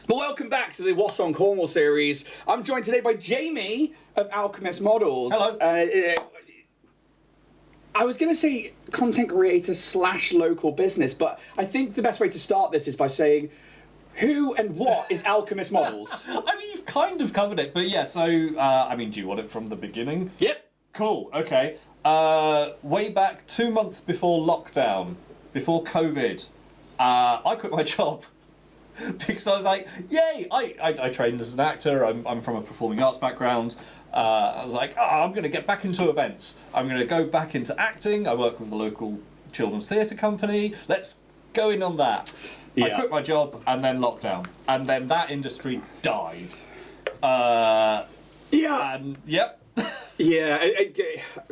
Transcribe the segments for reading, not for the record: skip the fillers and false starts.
But welcome back to the WASSON CORNWALL series. I'm joined today by Jamie of Alchemist Models. Hello. I was going to say content creator / local business, but I think the best way to start this is by saying, who and what is Alchemist Models? I mean, you've kind of covered it, but yeah, so, I mean, do you want it from the beginning? Yep. Cool, okay. Way back 2 months before lockdown, before COVID, I quit my job. Because I was like, yay! I trained as an actor, I'm from a performing arts background. I was like, I'm going to get back into events. I'm going to go back into acting. I work with a local children's theatre company. Let's go in on that. Yeah. I quit my job and then lockdown. And then that industry died. Yeah. And, yep. Yeah,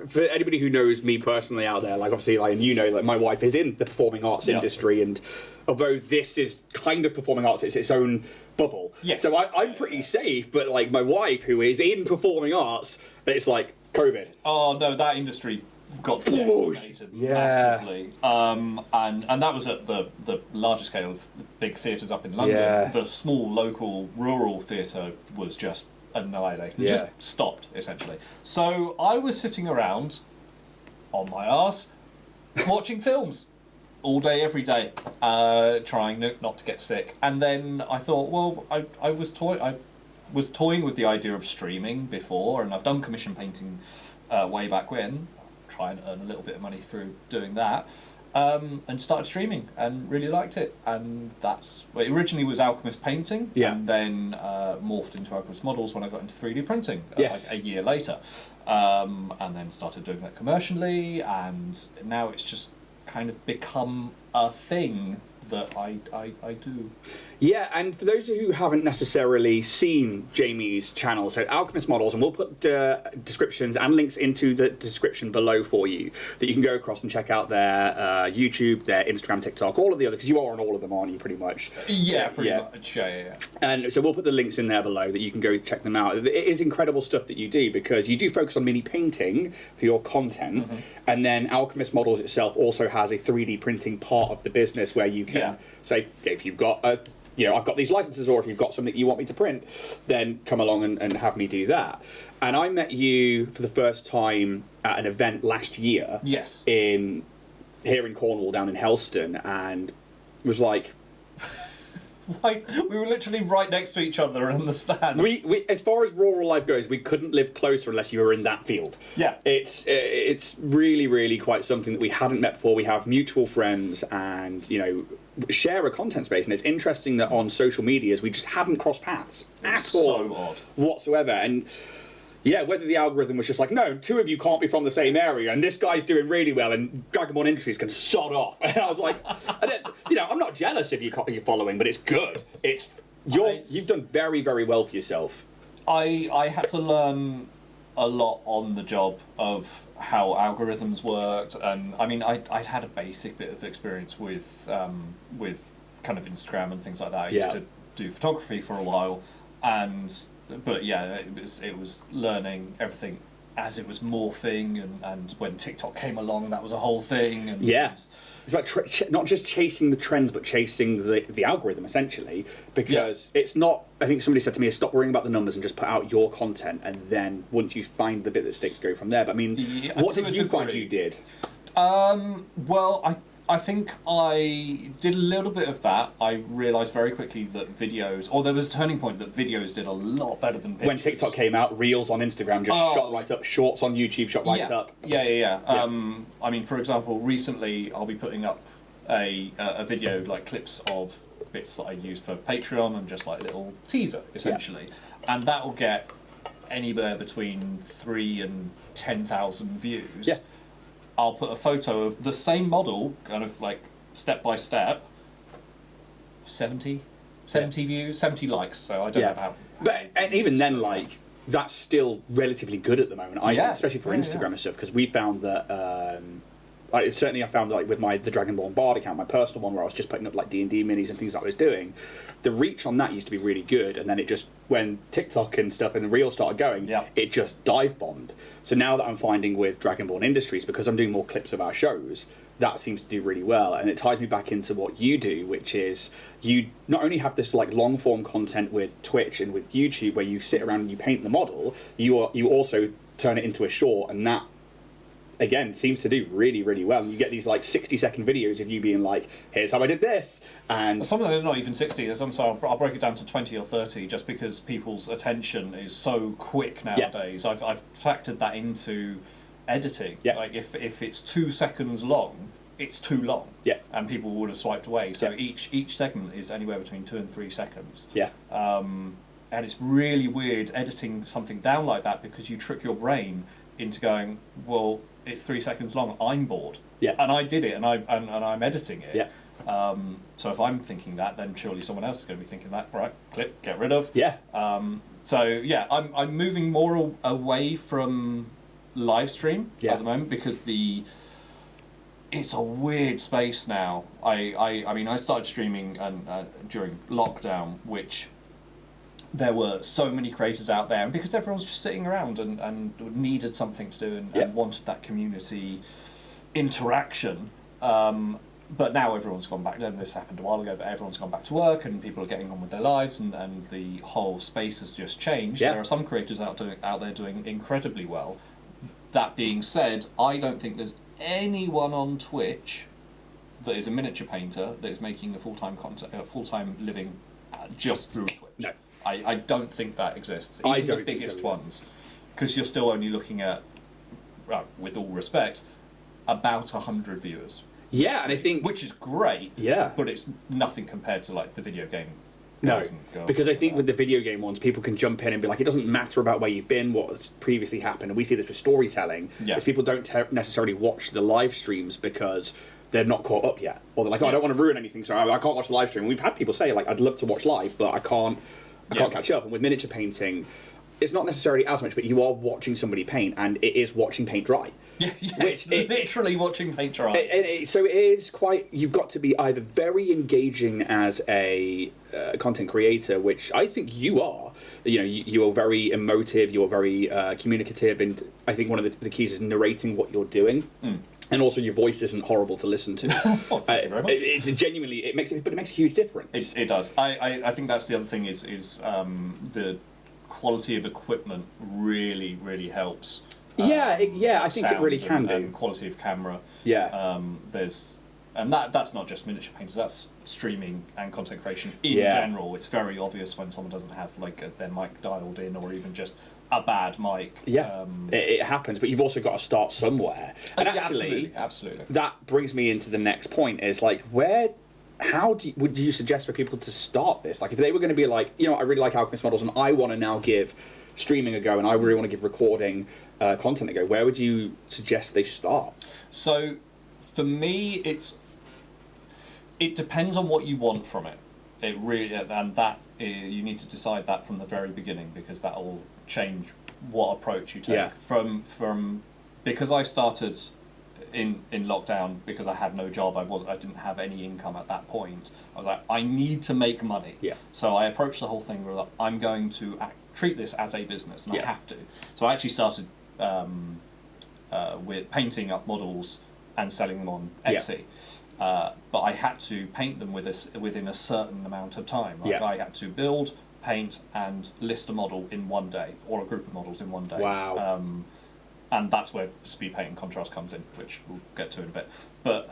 for anybody who knows me personally out there, like obviously, like, and you know, like my wife is in the performing arts industry, and although this is kind of performing arts, it's its own bubble. Yes. So I'm pretty safe, but like my wife, who is in performing arts, it's like COVID. Oh no, that industry got decimated massively. And that was at the larger scale of big theatres up in London. Yeah. The small local rural theatre was just annihilated. It just stopped, essentially. So I was sitting around on my arse watching films all day, every day, trying not to get sick. And then I thought, well, I was toying with the idea of streaming before, and I've done commission painting way back when. Try and earn a little bit of money through doing that. And started streaming and really liked it, and it originally was Alchemist painting, and then morphed into Alchemist Models when I got into 3D printing like a year later, and then started doing that commercially, and now it's just kind of become a thing that I do. Yeah, and for those who haven't necessarily seen Jamie's channel, so Alchemist Models, and we'll put descriptions and links into the description below for you, that you can go across and check out their YouTube, their Instagram, TikTok, all of the other, because you are on all of them, aren't you, pretty much? Yeah, pretty much, yeah. And so we'll put the links in there below that you can go check them out. It is incredible stuff that you do, because you do focus on mini painting for your content, and then Alchemist Models itself also has a 3D printing part of the business where you can say, if you've got I've got these licenses, or if you've got something you want me to print, then come along and have me do that. And I met you for the first time at an event last year. Yes. Here in Cornwall, down in Helston, and was like... Like, we were literally right next to each other in the stand. We as far as rural life goes, we couldn't live closer unless you were in that field. Yeah. It's really, really quite something that we hadn't met before. We have mutual friends and, share a content space, and it's interesting that on social medias we just hadn't crossed paths at all whatsoever. And yeah, whether the algorithm was just like, no, two of you can't be from the same area, and this guy's doing really well, and Dragonborn Industries can sod off. And I was like, I'm not jealous of you're following, but it's good. You've done very, very well for yourself. I had to learn a lot on the job of how algorithms worked, and I mean, I'd had a basic bit of experience with kind of Instagram and things like that. I used to do photography for a while, but yeah, it was learning everything as it was morphing, and when TikTok came along, that was a whole thing. And it's like not just chasing the trends, but chasing the algorithm, essentially, because it's not, I think somebody said to me, stop worrying about the numbers and just put out your content, and then once you find the bit that sticks, go from there. But I mean, what did you find you did? Well, I think I did a little bit of that. I realised very quickly that videos, or there was a turning point that videos did a lot better than pictures. When TikTok came out, Reels on Instagram just shot right up, Shorts on YouTube shot right up. Yeah. I mean, for example, recently I'll be putting up a video, like clips of bits that I use for Patreon, and just like a little teaser, essentially. And that will get anywhere between 3,000 and 10,000 views. Yeah. I'll put a photo of the same model, kind of like step by step, 70 views, 70 likes, so I don't know how... And even then, like, that's still relatively good at the moment, I think, especially for Instagram and stuff, because we found that... I found, like, with the Dragonborn Bard account, my personal one, where I was just putting up, like, D&D minis and things that I was doing, the reach on that used to be really good, and then it just, when TikTok and stuff and the Reels started going, it just dive bombed. So now that I'm finding with Dragonborn Industries, because I'm doing more clips of our shows, that seems to do really well, and it ties me back into what you do, which is you not only have this like long form content with Twitch and with YouTube where you sit around and you paint the model, you also turn it into a short, and that again seems to do really, really well. And you get these like 60-second videos of you being like, here's how I did this, and some of them are not even 60. There's some, so I'll break it down to 20 or 30 just because people's attention is so quick nowadays. I've factored that into editing. Like if it's 2 seconds long, it's too long. And people would have swiped away. So each segment is anywhere between 2 and 3 seconds. And it's really weird editing something down like that because you trick your brain into going, well, it's 3 seconds long, I'm bored. And I did it, and I'm editing it. So if I'm thinking that, then surely someone else is going to be thinking that. Right, clip, get rid of. So yeah, I'm moving more away from live stream at the moment because it's a weird space now. I mean, I started streaming during lockdown, which there were so many creators out there, and because everyone was just sitting around and needed something to do and wanted that community interaction. But now everyone's gone back, and this happened a while ago, but everyone's gone back to work and people are getting on with their lives, and the whole space has just changed. There are some creators out there doing incredibly well. That being said, I don't think there's anyone on Twitch that is a miniature painter that is making a full-time living just through Twitch. No. I don't think that exists. Even the biggest ones, because you're still only looking at, with all respect, about 100 viewers. And I think, which is great. But it's nothing compared to like the video game. Girls because I think with the video game ones, people can jump in and be like, it doesn't matter about where you've been, what's previously happened, and we see this with storytelling. Is people don't necessarily watch the live streams because they're not caught up yet, or they're like, oh, I don't want to ruin anything, so I can't watch the live stream. And we've had people say like, I'd love to watch live, but I can't catch up. And with miniature painting, it's not necessarily as much, but you are watching somebody paint, and it is watching paint dry. Literally watching paint dry. So it is quite. You've got to be either very engaging as a content creator, which I think you are. You know, you are very emotive. You are very communicative, and I think one of the keys is narrating what you're doing. And also, your voice isn't horrible to listen to. Thank you very much. It's genuinely, it makes a huge difference. It does. I think that's the other thing is the quality of equipment really, really helps. I think it really can do. And quality of camera. That's not just miniature painters. That's streaming and content creation in general. It's very obvious when someone doesn't have like their mic dialed in, or even just a bad mic. It happens, but you've also got to start somewhere. And actually, absolutely. That brings me into the next point. Is like, would you suggest for people to start this? Like, if they were going to be like, you know, I really like Alchemist Models, and I want to now give streaming a go, and I really want to give recording content a go, where would you suggest they start? So, for me, it depends on what you want from it. It really, and that you need to decide that from the very beginning, because that will change what approach you take. From because I started in lockdown because I had no job. I didn't have any income at that point. I was like, I need to make money. So I approached the whole thing with I'm going to treat this as a business, and I have to. So I actually started with painting up models and selling them on Etsy. But I had to paint them within a certain amount of time. I had to build, paint, and list a model in one day, or a group of models in one day. Wow. And that's where speed paint and contrast comes in, which we'll get to in a bit. But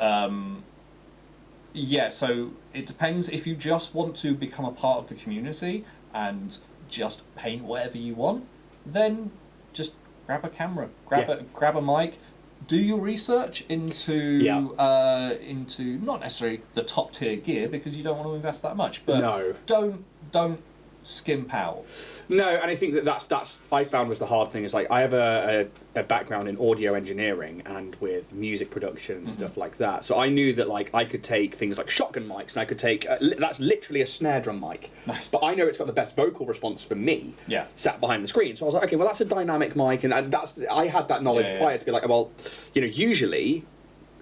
so it depends. If you just want to become a part of the community and just paint whatever you want, then just grab a camera, grab a mic. Do your research into not necessarily the top tier gear, because you don't want to invest that much, but don't skimp out. No, and I think that's I found was the hard thing. Is like, I have a background in audio engineering and with music production and stuff like that. So I knew that like I could take things like shotgun mics, and I could take that's literally a snare drum mic. Nice. But I know it's got the best vocal response for me. Yeah. Sat behind the screen. So I was like, okay, well that's a dynamic mic, and I had that knowledge prior to be like, well, you know, usually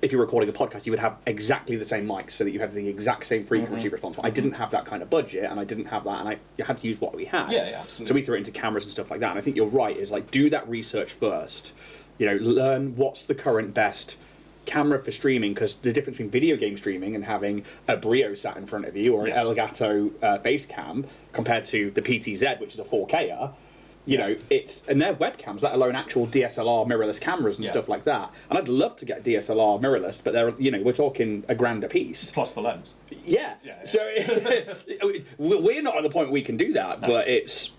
if you're recording a podcast, you would have exactly the same mic so that you have the exact same frequency response. I didn't have that kind of budget, and I didn't have that, and you had to use what we had. Yeah, absolutely. So we threw it into cameras and stuff like that. And I think you're right. Is like, do that research first. You know, learn what's the current best camera for streaming, because the difference between video game streaming and having a Brio sat in front of you or an Elgato base cam compared to the PTZ, which is a 4K, you know, and they're webcams, let alone actual DSLR mirrorless cameras and stuff like that. And I'd love to get DSLR mirrorless, but they're, you know, we're talking $1,000 a piece. Plus the lens. Yeah. So we're not at the point we can do that, but it's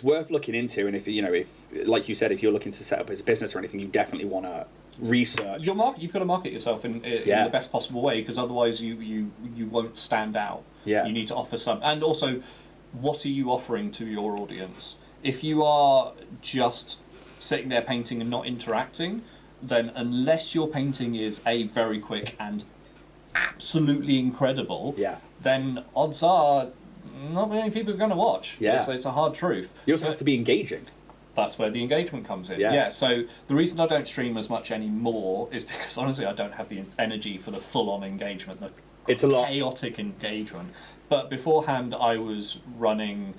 worth looking into. And if, you know, if, like you said, if you're looking to set up as a business or anything, you definitely want to research. You've got to market yourself in the best possible way, because otherwise you won't stand out. Yeah. You need to offer some. And also, what are you offering to your audience? If you are just sitting there painting and not interacting, then unless your painting is very quick and absolutely incredible, then odds are not many people are going to watch. Yeah. It's a hard truth. You also have to be engaging. That's where the engagement comes in. Yeah. So the reason I don't stream as much anymore is because honestly I don't have the energy for the full-on engagement, It's a lot. Chaotic engagement. But beforehand I was running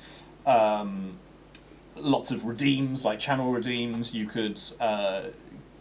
lots of redeems, like channel redeems. You could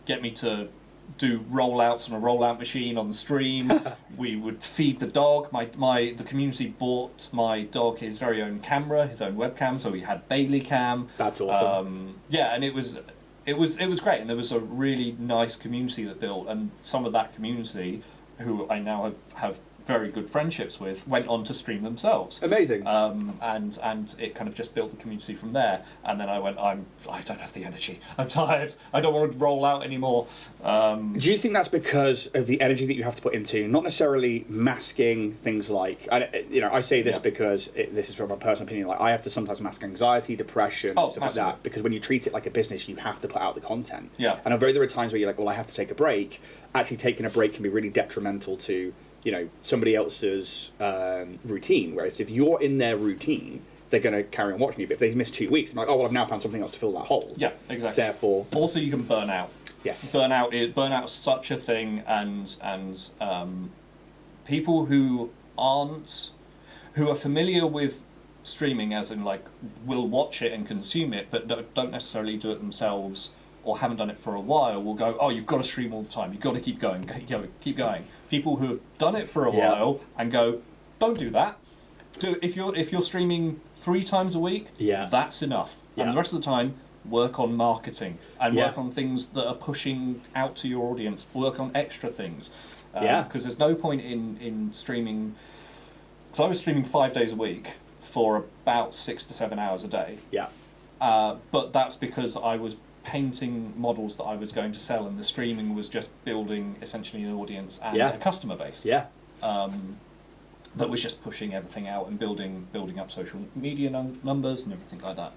get me to do rollouts on a rollout machine on the stream. We would feed the dog. The community bought my dog his very own camera, his own webcam, so we had Bailey Cam. That's awesome. And it was great, and there was a really nice community that built, and some of that community, who I now have very good friendships with, went on to stream themselves. Amazing. And it kind of just built the community from there. And then I went, I don't have the energy. I'm tired. I don't want to roll out anymore. Do you think that's because of the energy that you have to put into, not necessarily masking things like, I say this because this is from a personal opinion, like I have to sometimes mask anxiety, depression, stuff like that, because when you treat it like a business, you have to put out the content. Yeah. And although there are times where you're like, well, I have to take a break, actually taking a break can be really detrimental to, you know, somebody else's routine. Whereas if you're in their routine, they're going to carry on watching you. But if they miss 2 weeks, they're like, oh, well, I've now found something else to fill that hole. Yeah, exactly. Therefore, also you can burn out. Yes. Burnout is such a thing, and people who are familiar with streaming, as in like will watch it and consume it, but don't necessarily do it themselves or haven't done it for a while, will go, oh, you've got to stream all the time. You've got to keep going, keep going. People who have done it for a while and go, don't do that. If you're streaming 3 times a week, that's enough. And the rest of the time, work on marketing and work on things that are pushing out to your audience. Work on extra things. Because there's no point in streaming. So I was streaming 5 days a week for about 6 to 7 hours a day. Yeah. But that's because I was painting models that I was going to sell, and the streaming was just building essentially an audience and a customer base. Yeah. That was just pushing everything out and building up social media numbers and everything like that.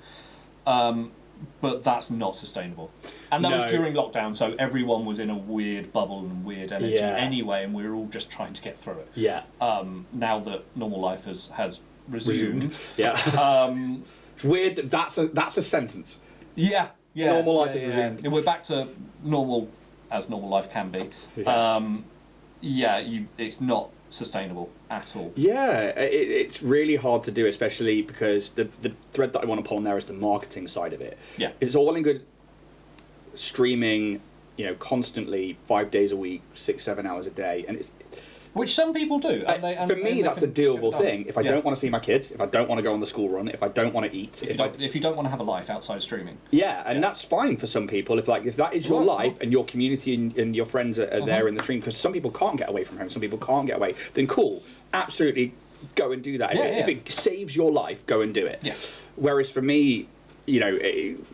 But that's not sustainable. And that was during lockdown, so everyone was in a weird bubble and weird energy anyway, and we were all just trying to get through it. Yeah. Now that normal life has resumed. Yeah. It's weird that that's a sentence. Yeah. Yeah. Normal life is resumed. We're back to normal, as normal life can be. It's not sustainable at all. Yeah, it's really hard to do, especially because the thread that I want to pull on there is the marketing side of it. Yeah. It's all well and good streaming, you know, constantly 5 days a week, 6-7 hours a day, and it's which some people do. For me, that's a doable thing. If I don't want to see my kids, if I don't want to go on the school run, if I don't want to eat, if you don't want to have a life outside streaming. Yeah, and that's fine for some people. If that is your life and your community and your friends are there in the stream, because some people can't get away from home, some people can't get away, then cool, absolutely go and do that. If it saves your life, go and do it. Yes. Whereas for me, you know,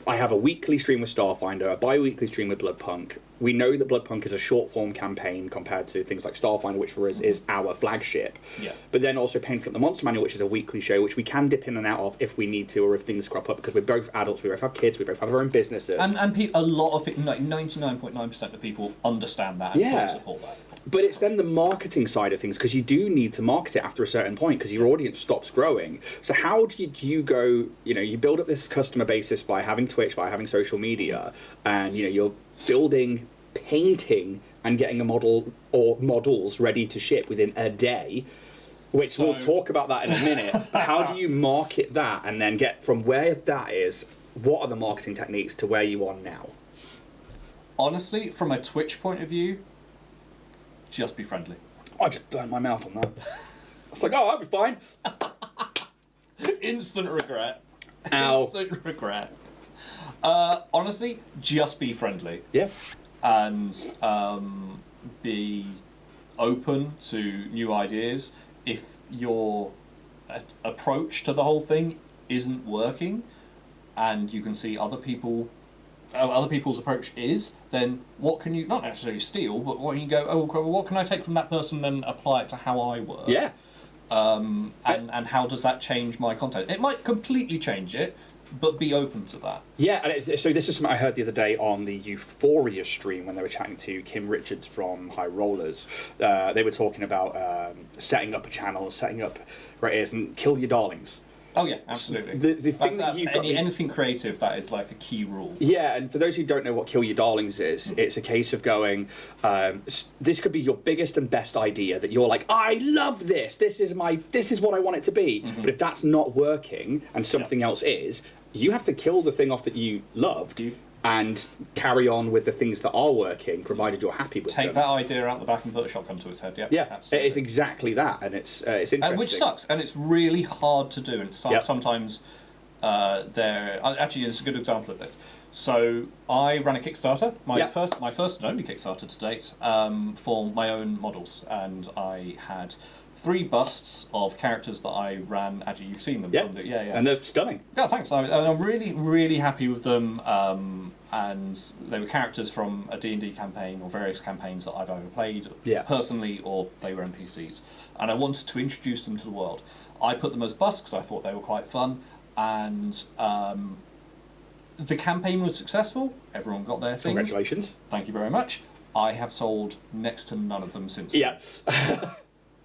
I have a weekly stream with Starfinder, a bi-weekly stream with Bloodpunk. We know that Bloodpunk is a short-form campaign compared to things like Starfinder, which for us is our flagship. Yeah. But then also Painting Up the Monster Manual, which is a weekly show, which we can dip in and out of if we need to, or if things crop up, because we're both adults, we both have kids, we both have our own businesses. And a lot of people, like 99.9% of people understand that and fully support that. But it's then the marketing side of things, because you do need to market it after a certain point, because your audience stops growing. So how do you go, you know, you build up this customer basis by having Twitch, by having social media, and, you know, you're building, painting, and getting a model or models ready to ship within a day, which we'll talk about that in a minute. How do you market that and then get from where that is, what are the marketing techniques to where you are now? Honestly, from a Twitch point of view, just be friendly. I just burned my mouth on that. I was like, oh, I'll be fine. Instant regret. Ow. Instant regret. Honestly, just be friendly. Yeah. And be open to new ideas. If your approach to the whole thing isn't working, and you can see other people's approach is, then what can you, not necessarily steal, but what you go, oh, well, what can I take from that person and apply it to how I work? Yeah. And how does that change my content? It might completely change it, but be open to that. Yeah, and so this is something I heard the other day on the Euphoria stream when they were chatting to Kim Richards from High Rollers. They were talking about setting up a channel, setting up creators, and kill your darlings. Oh yeah, absolutely. The thing that you've got anything creative, that is like a key rule. Yeah, and for those who don't know what Kill Your Darlings is, it's a case of going, this could be your biggest and best idea that you're like, I love this. This is what I want it to be. But if that's not working and something else is, you have to kill the thing off that you loved and carry on with the things that are working, provided you're happy with them. Take that idea out the back and put a shotgun to its head. Yeah, yeah, absolutely. it's exactly that, and it's interesting. Which sucks, and it's really hard to do. And sometimes actually, it's a good example of this. So I ran a Kickstarter, my first and only Kickstarter to date, for my own models, and I had 3 busts of characters that I ran. Actually, you've seen them. Yeah, from and they're stunning. Yeah, thanks. I'm really, really happy with them. And they were characters from a D&D campaign or various campaigns that I've either played personally, or they were NPCs. And I wanted to introduce them to the world. I put them as busts because I thought they were quite fun. And the campaign was successful. Everyone got their things. Congratulations. Thank you very much. I have sold next to none of them since then. Yeah.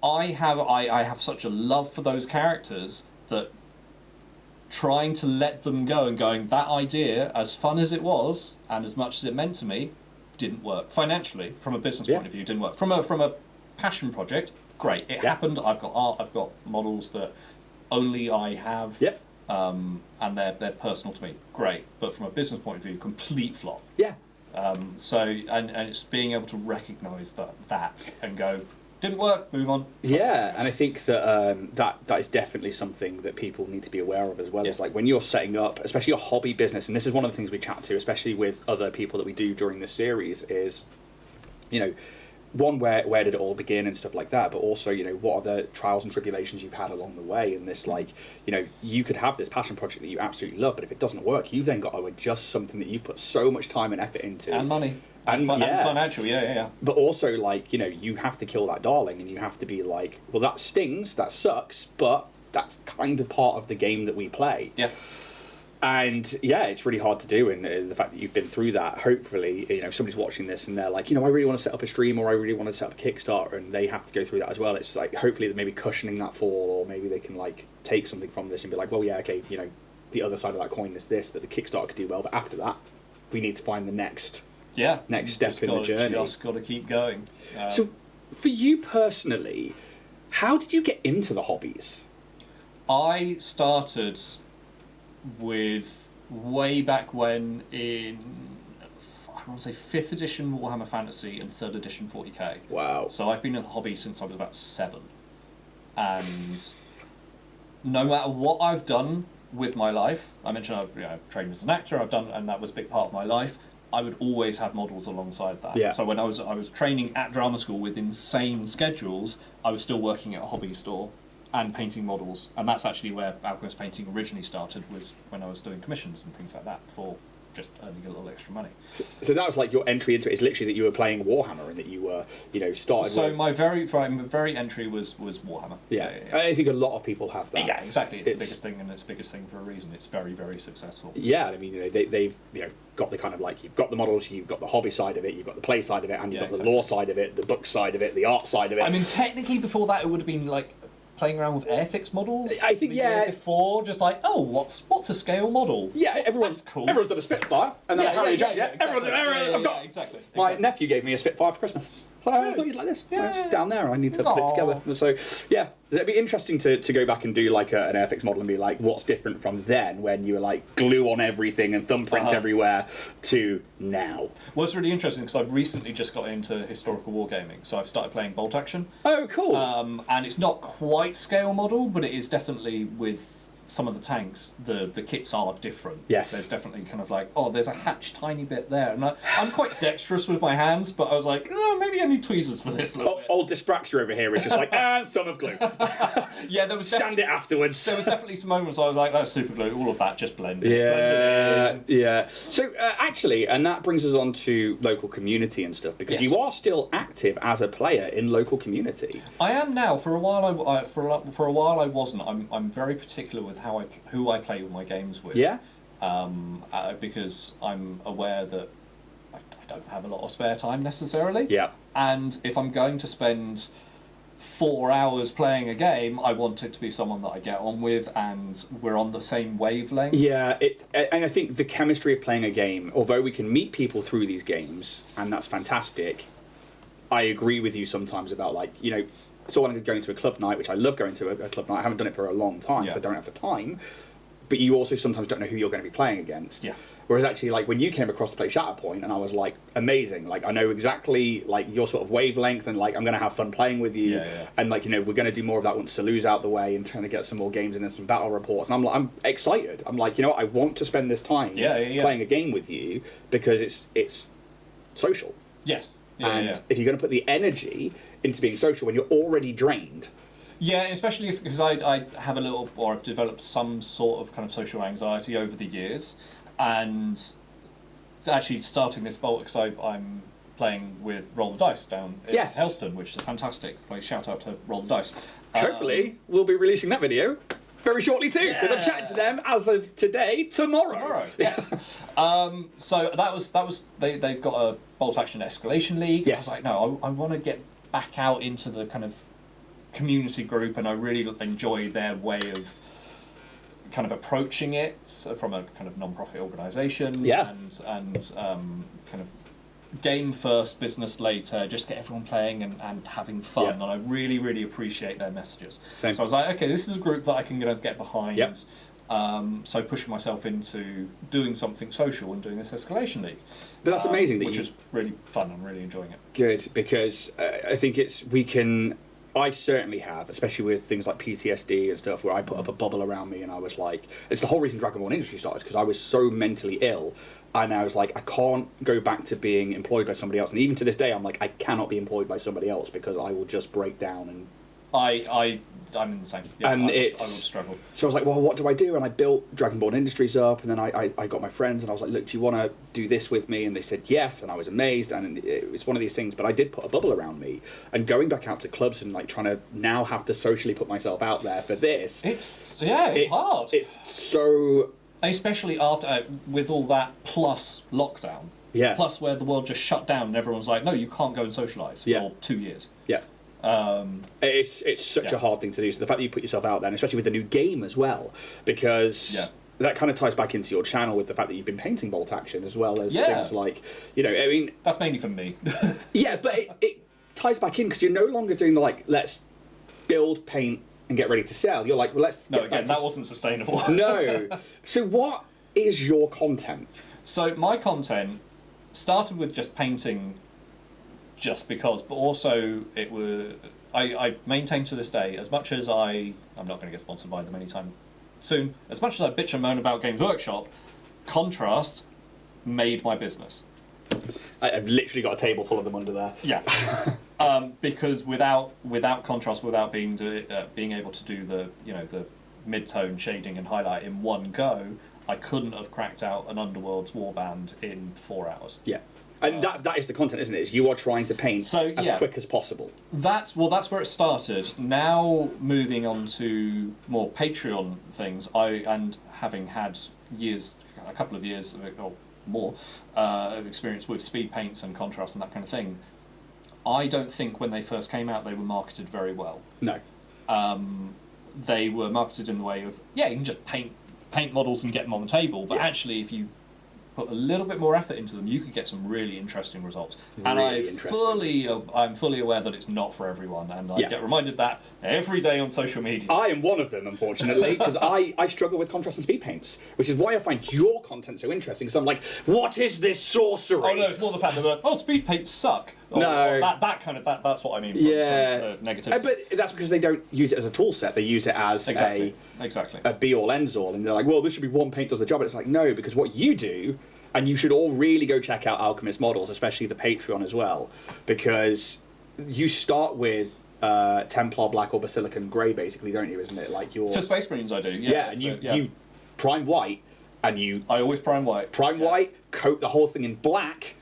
I have such a love for those characters that trying to let them go and going, that idea, as fun as it was and as much as it meant to me, didn't work. Financially, from a business point of view, didn't work. From a passion project, great. It happened. I've got art, I've got models that only I have, and they're personal to me. Great. But from a business point of view, complete flop. Yeah. So it's being able to recognise that and go, didn't work, move on. Yeah, and I think that that is definitely something that people need to be aware of as well. Is like when you're setting up, especially a hobby business, and this is one of the things we chat to, especially with other people that we do during this series, is, one, where did it all begin and stuff like that, but also, what are the trials and tribulations you've had along the way, and this, you could have this passion project that you absolutely love, but if it doesn't work, you've then got to adjust something that you've put so much time and effort into. And money. And financial, yeah. But also, you have to kill that darling, and you have to be like, well, that stings, that sucks, but that's kind of part of the game that we play. Yeah. And yeah, it's really hard to do, and the fact that you've been through that, hopefully, if somebody's watching this and they're like, I really want to set up a stream, or I really want to set up a Kickstarter, and they have to go through that as well. It's like, hopefully they're maybe cushioning that fall, or maybe they can take something from this and be like, well, yeah, okay, the other side of that coin is this, that the Kickstarter could do well, but after that, we need to find the next step in the journey. Just got to keep going. So, for you personally, how did you get into the hobbies? I started with way back when in, I want to say 5th edition Warhammer Fantasy and 3rd edition 40k. Wow. So I've been in the hobby since I was about 7. And no matter what I've done with my life, I mentioned I've trained as an actor, and that was a big part of my life. I would always have models alongside that. Yeah. So when I was training at drama school with insane schedules, I was still working at a hobby store and painting models, and that's actually where Alchemist painting originally started, was when I was doing commissions and things like that for just earning a little extra money. So that was like your entry into it, is literally that you were playing Warhammer and that you were, started so with... my very entry was Warhammer. Yeah. I think a lot of people have that. Yeah, exactly. It's the biggest thing, and it's the biggest thing for a reason. It's very, very successful. Yeah, I mean, they've got the kind of you've got the models, you've got the hobby side of it, you've got the play side of it, and you've got the lore side of it, the book side of it, the art side of it. I mean, technically before that it would have been playing around with Airfix models. I think, yeah. Before, just what's a scale model? Yeah, everyone's cool. Everyone's done a Spitfire, and then exactly. I've got exactly. my nephew gave me a Spitfire for Christmas. So I thought you'd like this. Yeah. It's down there. I need to put it together. So yeah, it'd be interesting to go back and do like an Airfix model and be like, what's different from then when you were like glue on everything and thumbprints everywhere to now. Well, it's really interesting because I've recently just got into historical wargaming, so I've started playing Bolt Action. Oh, cool. And it's not quite scale model, but it is definitely with some of the tanks, the kits are different. Yes. There's definitely kind of like, oh, there's a hatch tiny bit there. And I'm quite dexterous with my hands, but I was like, oh, maybe I need tweezers for this a little bit. Old Dyspraxia over here is just like, and thumb of glue. Yeah, there was Sand it afterwards. There was definitely some moments I was like, that's super glue, all of that just blended. Yeah. So actually, and that brings us on to local community and stuff, because you are still active as a player in local community. I am now. For a while, for a while I wasn't. I'm very particular with who I play my games with. Yeah. Because I'm aware that I don't have a lot of spare time necessarily. Yeah. And if I'm going to spend 4 hours playing a game, I want it to be someone that I get on with and we're on the same wavelength. Yeah, and I think the chemistry of playing a game, although we can meet people through these games, and that's fantastic, I agree with you sometimes about, like, you know, someone going to a club night, which I love going to a club night. I haven't done it for a long time because I don't have the time. But you also sometimes don't know who you're going to be playing against. Yeah. Whereas actually, like, when you came across to play Shatterpoint, and I was like, amazing. Like, I know exactly, like, your sort of wavelength, and, like, I'm going to have fun playing with you. Yeah. And, like, you know, we're going to do more of that once Salu's out the way and trying to get some more games and then some battle reports. And I'm excited. I'm like, you know what? I want to spend this time playing a game with you because it's social. Yes. If you're going to put the energy into being social when you're already drained. Yeah, especially because I have a little, or I've developed some sort of kind of social anxiety over the years, and actually starting this Bolt because I'm playing with Roll the Dice down in Helston, which is a fantastic place. Shout out to Roll the Dice. Hopefully, we'll be releasing that video very shortly too, because I'm chatting to them as of today, tomorrow. Yes. So that was they've got a Bolt Action Escalation League. Yes. I was like, no, I want to get back out into the kind of community group, and I really enjoy their way of kind of approaching it from a kind of non-profit organisation. And kind of game first, business later, just get everyone playing and having fun. And I really, really appreciate their messages. Same. So I was like, okay, this is a group that I can get behind. Yep. So pushing myself into doing something social and doing this Escalation League. But that's amazing. Which is really fun. I'm really enjoying it. Good, because I think I certainly have, especially with things like PTSD and stuff, where I put up a bubble around me and I was like, it's the whole reason Dragonborn Industry started, because I was so mentally ill. And I was like, I can't go back to being employed by somebody else. And even to this day, I'm like, I cannot be employed by somebody else because I will just break down. And I'm in the same. Yeah, and I would struggle. So I was like, well, what do I do? And I built Dragonborn Industries up, and then I got my friends, and I was like, look, do you want to do this with me? And they said yes, and I was amazed. And it was one of these things, but I did put a bubble around me. And going back out to clubs and like trying to now have to socially put myself out there for this. It's hard. It's so... Especially after, with all that plus lockdown. Yeah. Plus where the world just shut down and everyone's like, no, you can't go and socialise for 2 years. Yeah. It's such a hard thing to do. So the fact that you put yourself out there, and especially with the new game as well, because that kind of ties back into your channel with the fact that you've been painting Bolt Action as well as things like, you know, I mean... That's mainly for me. Yeah, but it ties back in because you're no longer doing the, like, let's build, paint, and get ready to sell. You're like, well, let's... No, again, that wasn't sustainable. No. So what is your content? So my content started with just painting just because, but also it was... I maintain to this day, as much as I'm not going to get sponsored by them anytime soon, as much as I bitch and moan about Games Workshop, contrast made my business. I've literally got a table full of them under there. Yeah. Because without contrast, without being able to do the mid-tone shading and highlight in one go, I couldn't have cracked out an Underworld's Warband in 4 hours. Yeah. And that is the content, isn't it? Is you are trying to paint as quick as possible. That's where it started. Now moving on to more Patreon things, and having had a couple of years or more of experience with speed paints and contrast and that kind of thing, I don't think when they first came out they were marketed very well. No. They were marketed in the way of, you can just paint models and get them on the table, but actually if you put a little bit more effort into them, you could get some really interesting results. And Really interesting. I'm fully aware that it's not for everyone, and I Yeah. get reminded that every day on social media. I am one of them, unfortunately, because I struggle with contrast and speed paints, which is why I find your content so interesting, because I'm like, what is this sorcery? Oh no, it's more the fact that speed paints suck. Or, No. or that's what I mean. From, Yeah. from the negativity. But that's because they don't use it as a tool set, they use it as exactly. a be-all, ends-all, and they're like, well, this should be one paint does the job, and it's like, no, because what you do, and you should all really go check out Alchemist Models, especially the Patreon as well, because you start with Templar Black or Basilican Grey, basically, don't you, isn't it? Like your For Space Marines I do, yeah. Yeah, and you prime white, and you I always prime white. white, coat the whole thing in black,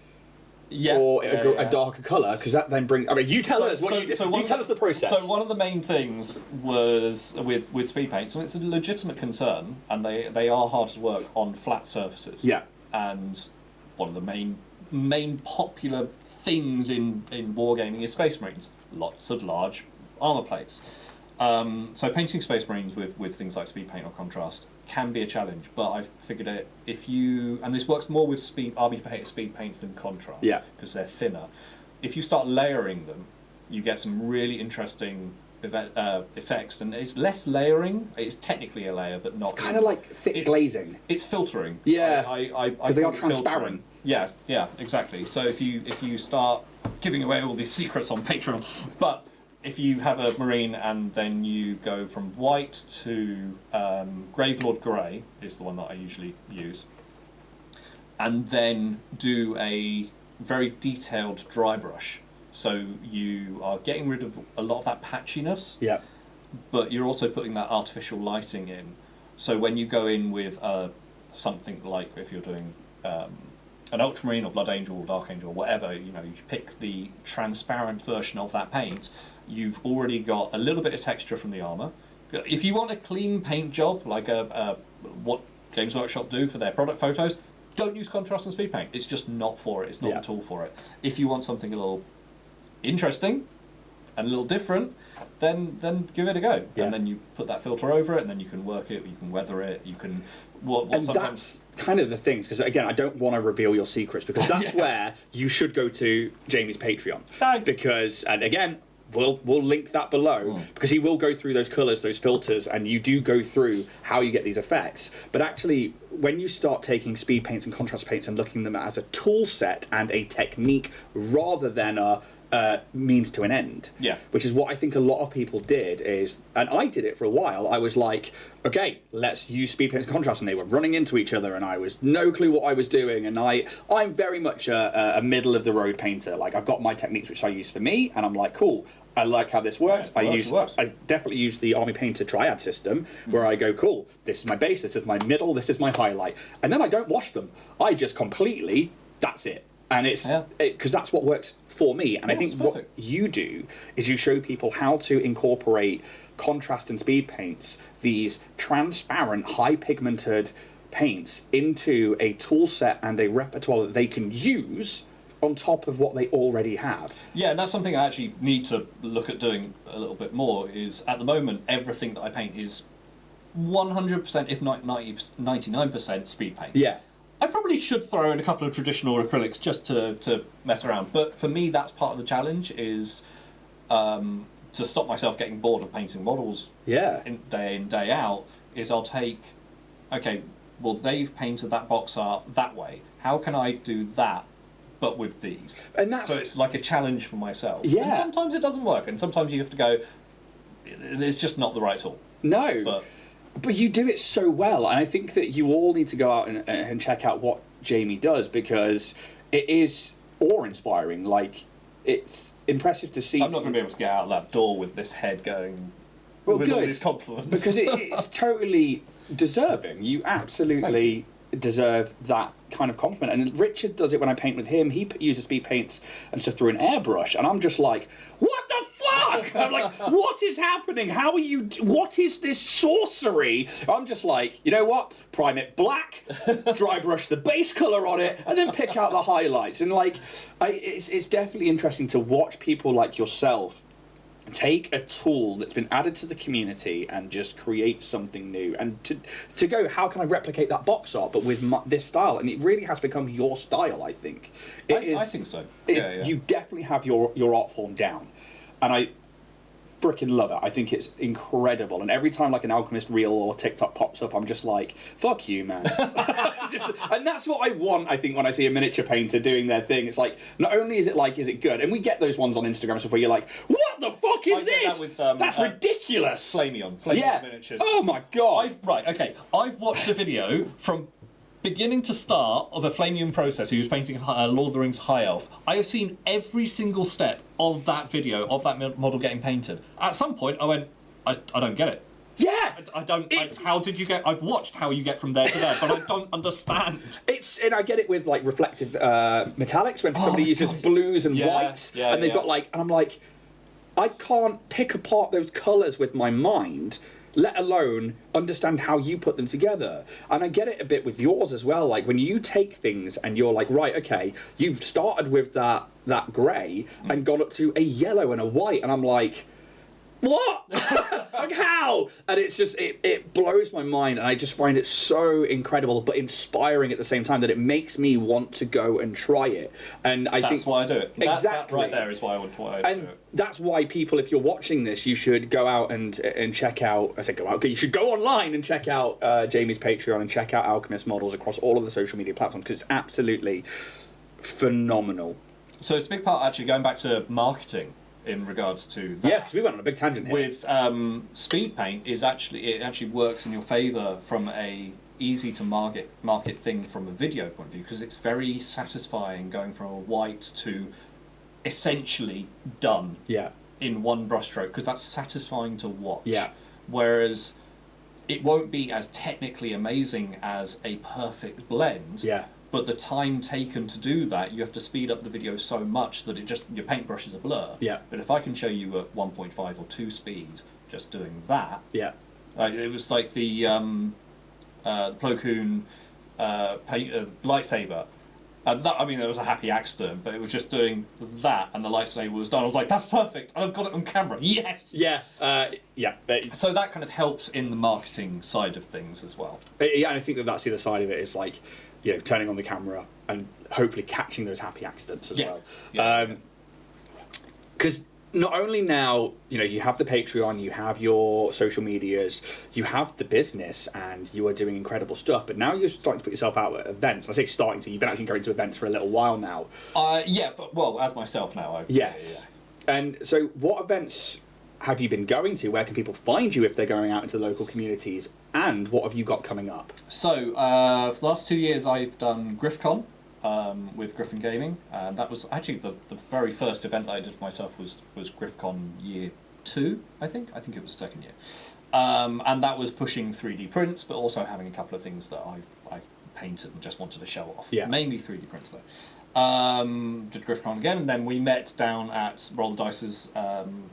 Yeah. or yeah. a darker colour, because that then brings... I mean, you tell us what you do. You tell us the process. So one of the main things was with speed paints, and it's a legitimate concern, and they are hard to work on flat surfaces. Yeah. And one of the main popular things in wargaming is Space Marines. Lots of large armour plates. So painting Space Marines with things like speed paint or contrast can be a challenge, but I've figured out and this works more with speed paints than contrast, Yeah. because they're thinner. If you start layering them, you get some really interesting effects, and it's less layering. It's technically a layer, but not. It's kind of like thick glazing. It's filtering. Yeah, because they are transparent. Yes, yeah, exactly. So if you start giving away all these secrets on Patreon, but if you have a Marine and then you go from white to Gravelord Grey is the one that I usually use, and then do a very detailed dry brush. So you are getting rid of a lot of that patchiness, Yeah. but you're also putting that artificial lighting in. So when you go in with something like, if you're doing an Ultramarine or Blood Angel or Dark Angel or whatever, you pick the transparent version of that paint, you've already got a little bit of texture from the armour. If you want a clean paint job, like what Games Workshop do for their product photos, don't use contrast and speed paint. It's just not for it. It's not the tool for it. If you want something a little interesting and a little different, then give it a go. Yeah. And then you put that filter over it, and then you can work it, you can weather it, you can... And that's kind of the things, because again, I don't want to reveal your secrets, because that's where you should go to Jamie's Patreon. Thanks. Because, and again, we'll link that below, because he will go through those colours, those filters, and you do go through how you get these effects. But actually, when you start taking speed paints and contrast paints and looking at them as a tool set and a technique rather than a means to an end, which is what I think a lot of people did, and I did it for a while. I was like, okay, let's use speed paints and contrast, and they were running into each other, and I was no clue what I was doing, and I'm very much a middle of the road painter. Like, I've got my techniques which I use for me, and I'm like, cool, I like how this works. I definitely use the Army Painter triad system, where I go, cool, this is my base, this is my middle, this is my highlight, and then I don't wash them. I just completely, that's it. And it's because that's what works for me. And I think what you do is you show people how to incorporate contrast and speed paints, these transparent, high pigmented paints, into a tool set and a repertoire that they can use on top of what they already have. Yeah, and that's something I actually need to look at doing a little bit more. Is at the moment everything that I paint is 100%, if not 99% speed paint. Yeah. I probably should throw in a couple of traditional acrylics just to mess around, but for me that's part of the challenge, is to stop myself getting bored of painting models in, day out, is I'll take, okay, well they've painted that box art that way, how can I do that but with these? And that's... So it's like a challenge for myself. Yeah. And sometimes it doesn't work, and sometimes you have to go, it's just not the right tool. No. But you do it so well, and I think that you all need to go out and check out what Jamie does, because it is awe-inspiring. Like, it's impressive to see. I'm not going to be able to get out of that door with this head going, well, with good, all these compliments. because it's totally deserving. You absolutely deserve that kind of compliment. And Richard does it when I paint with him. He uses speed paints and stuff through an airbrush, and I'm just like, what the fuck? I'm like, what is happening? How are you? What is this sorcery? I'm just like, you know what? Prime it black, dry brush the base color on it, and then pick out the highlights. And like, it's definitely interesting to watch people like yourself take a tool that's been added to the community and just create something new, and to go, how can I replicate that box art but with this style? And it really has become your style, I think. I think so. Yeah. You definitely have your art form down, and I freaking love it. I think it's incredible, and every time like an Alchemist reel or TikTok pops up, I'm just like, fuck you, man. And that's what I want, I think, when I see a miniature painter doing their thing. It's like, not only is it good, and we get those ones on Instagram and stuff where you're like, what the fuck is this? That's ridiculous. Flameon miniatures. Oh my god. I've watched a video from beginning to start of a Flameon processor who was painting Lord of the Rings High Elf. I have seen every single step of that video, of that model getting painted. At some point, I went, I don't get it. Yeah! How did you get... I've watched how you get from there to there, but I don't understand. And I get it with, like, reflective metallics, when somebody uses blues and whites, and they've got, like... And I'm like, I can't pick apart those colours with my mind, let alone understand how you put them together. And I get it a bit with yours as well. Like, when you take things and you're like, right, okay, you've started with that grey and gone up to a yellow and a white, and I'm like, what? Like, how? And it's just, it blows my mind, and I just find it so incredible but inspiring at the same time, that it makes me want to go and try it. And I think that's why I do it. Exactly. That right there is why I want to do it. And that's why people, if you're watching this, you should go out and check out. I said go out. Okay, you should go online and check out Jamie's Patreon and check out Alchemist Models across all of the social media platforms, because it's absolutely phenomenal. So it's a big part, actually, going back to marketing in regards to that. Yes, because we went on a big tangent here. With speed paint, it actually works in your favour from a easy to market thing from a video point of view, because it's very satisfying going from a white to essentially done in one brushstroke, because that's satisfying to watch. Yeah. Whereas it won't be as technically amazing as a perfect blend. Yeah. But the time taken to do that, you have to speed up the video so much that your paintbrush is a blur. Yeah. But if I can show you at 1.5 or 2 speed, just doing that. Yeah. It was like the Plo Koon lightsaber. And that, I mean, there was a happy accident, but it was just doing that, and the lightsaber was done. I was like, that's perfect, and I've got it on camera. Yes. Yeah. So that kind of helps in the marketing side of things as well. Yeah, and I think that's the other side of it, is like, you know, turning on the camera and hopefully catching those happy accidents as well. Because not only now, you know, you have the Patreon, you have your social medias, you have the business, and you are doing incredible stuff, but now you're starting to put yourself out at events. I say starting to, you've been actually going to events for a little while now. Well, as myself now. Yes. Yeah. And so what events have you been going to? Where can people find you if they're going out into the local communities? And what have you got coming up? So, for the last 2 years, I've done GriffCon with Griffin Gaming. And that was actually the very first event that I did for myself was GriffCon year 2, I think. I think it was the second year. And that was pushing 3D prints, but also having a couple of things that I've painted and just wanted to show off. Yeah. Mainly 3D prints, though. Did GriffCon again, and then we met down at Roll the Dice's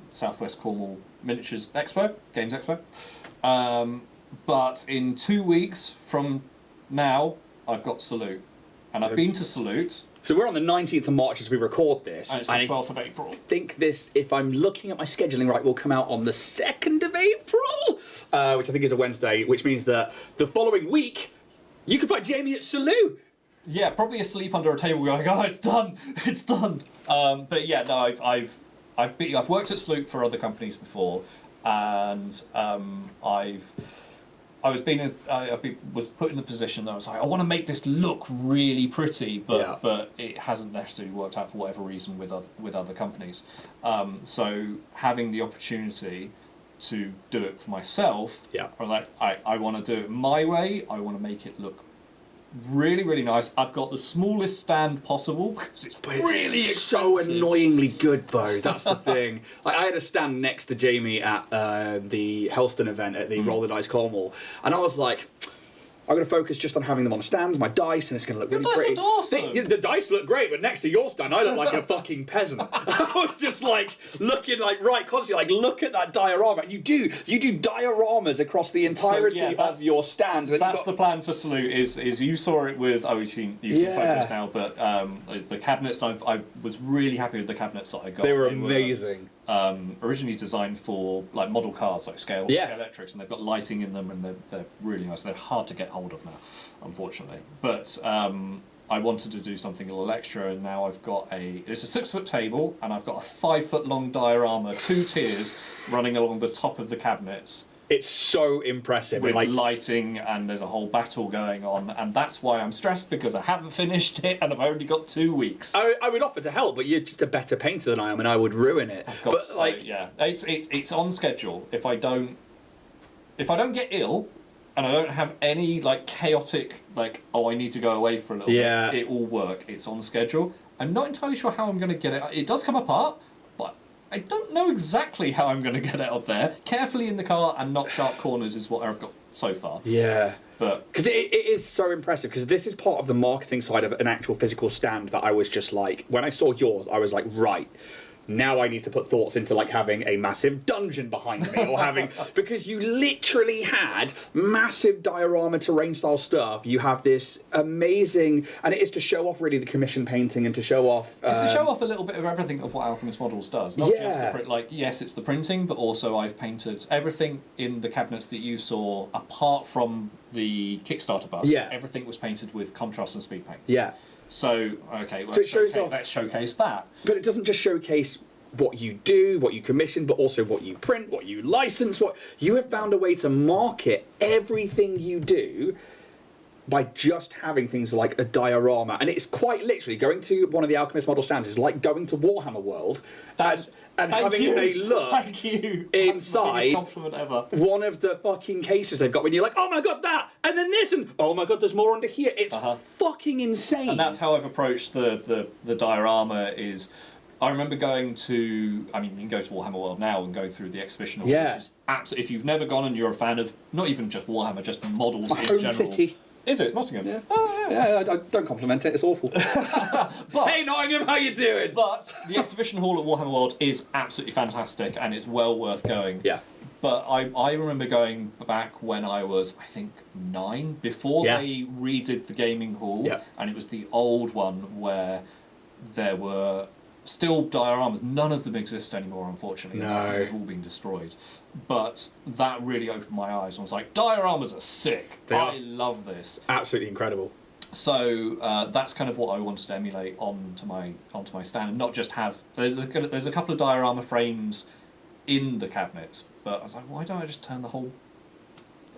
Southwest Cornwall Miniatures Expo, Games Expo. But in 2 weeks from now, I've got Salute. And I've been to Salute. So we're on the 19th of March as we record this. And it's the 12th of April. I think this, if I'm looking at my scheduling right, will come out on the 2nd of April, which I think is a Wednesday, which means that the following week, you can find Jamie at Salute. Yeah, probably asleep under a table going, oh, it's done, it's done. But yeah, no, I've worked at Salute for other companies before, and I was put in the position that I was like, I want to make this look really pretty, but it hasn't necessarily worked out for whatever reason with other companies. So having the opportunity to do it for myself, I'm like, I want to do it my way. I want to make it look really, really nice. I've got the smallest stand possible because it's really expensive. So annoyingly good, though. That's the thing. Like, I had a stand next to Jamie at the Helston event at the Roll the Dice Cornwall, and I was like, I'm going to focus just on having them on stands, my dice, and it's going to look really pretty. Your dice look awesome. The dice look great, but next to your stand, I look like a fucking peasant. I was just like looking like constantly like, look at that diorama. And you do dioramas across the entirety of your stand. That's the plan for Salute. Is you saw it with you've seen photos now, but the cabinets I was really happy with the cabinets that I got. They were amazing. originally designed for like model cars, like scale electrics, and they've got lighting in them, and they're really nice. They're hard to get hold of now, unfortunately. But I wanted to do something a little extra, and now I've got it's a 6-foot table, and I've got a 5-foot long diorama, 2 tiers running along the top of the cabinets. It's so impressive. With lighting, and there's a whole battle going on, and that's why I'm stressed, because I haven't finished it, and I've only got 2 weeks. I would offer to help, but you're just a better painter than I am, and I would ruin it. Yeah, it's on schedule. If I don't get ill, and I don't have any like chaotic I need to go away for a little bit, it will work. It's on schedule. I'm not entirely sure how I'm going to get it. It does come apart, but I don't know exactly how I'm going to get it up there. Carefully in the car and not sharp corners is what I've got so far. Yeah. But because it is so impressive, because this is part of the marketing side of an actual physical stand that I was just like, when I saw yours, I was like, right, now I need to put thoughts into like having a massive dungeon behind me, or having, because you literally had massive diorama terrain style stuff. You have this amazing, and it is to show off really the commission painting, and to show off it's to show off a little bit of everything of what Alchemist Models does, not just the print. Yes, it's the printing, but also I've painted everything in the cabinets that you saw apart from the Kickstarter bust. Everything was painted with contrast and speed paints. So, okay, let's showcase that. But it doesn't just showcase what you do, what you commission, but also what you print, what you license. What you have found a way to market everything you do by just having things like a diorama. And it's quite literally, going to one of the Alchemist Model stands is like going to Warhammer World. And having a look inside compliment ever. One of the fucking cases they've got, when you're like, oh my god, that, and then this, and oh my god, there's more under here. It's fucking insane. And that's how I've approached the diorama. Is I remember going to, I mean, you can go to Warhammer World now and go through the exhibition hall, which is absolutely, if you've never gone and you're a fan of not even just Warhammer, just models in general. City. Is it Nottingham? Yeah. Oh, yeah. I don't compliment it. It's awful. But, hey Nottingham, how you doing? But the exhibition hall at Warhammer World is absolutely fantastic, and it's well worth going. Yeah. But I remember going back when I was, I think, 9, before they redid the gaming hall, and it was the old one where there were still dioramas. None of them exist anymore, unfortunately. No. I think they've all been destroyed. But that really opened my eyes. I was like, dioramas are sick. I love this. Absolutely incredible. So that's kind of what I wanted to emulate onto my stand, and not just have. There's a couple of diorama frames in the cabinets, but I was like, why don't I just turn the whole?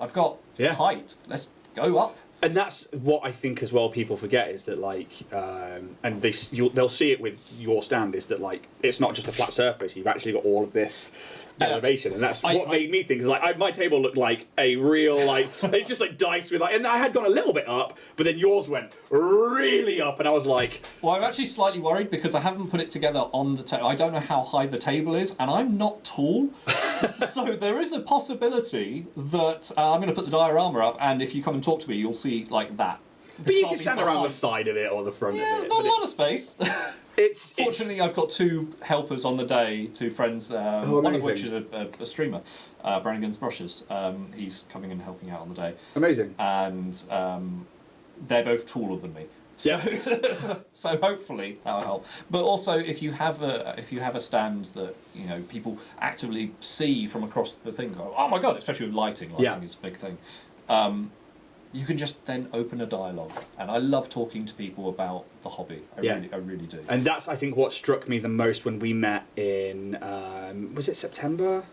I've got height. Let's go up. And that's what I think as well people forget, is that like, and they'll see it with your stand, is that like, it's not just a flat surface, you've actually got all of this elevation, and that's what made me think, is like, my table looked like a real, like, it's just like dice with like, and I had gone a little bit up, but then yours went really up, and I was like... Well, I'm actually slightly worried, because I haven't put it together on the table. I don't know how high the table is, and I'm not tall, so there is a possibility that I'm going to put the diorama up, and if you come and talk to me, you'll see like that. But you can stand around the side of it or the front of it. Yeah, there's not a lot of space. Fortunately, I've got 2 helpers on the day, 2 friends, one of which is a streamer, Brannigan's Brushes. He's coming and helping out on the day. Amazing. And they're both taller than me. So, so hopefully that'll help. But also, if you have a stand that people actively see from across the thing, go, oh my god! Especially with lighting is a big thing. You can just then open a dialogue, and I love talking to people about the hobby. I really do. And that's, I think, what struck me the most when we met in was it September?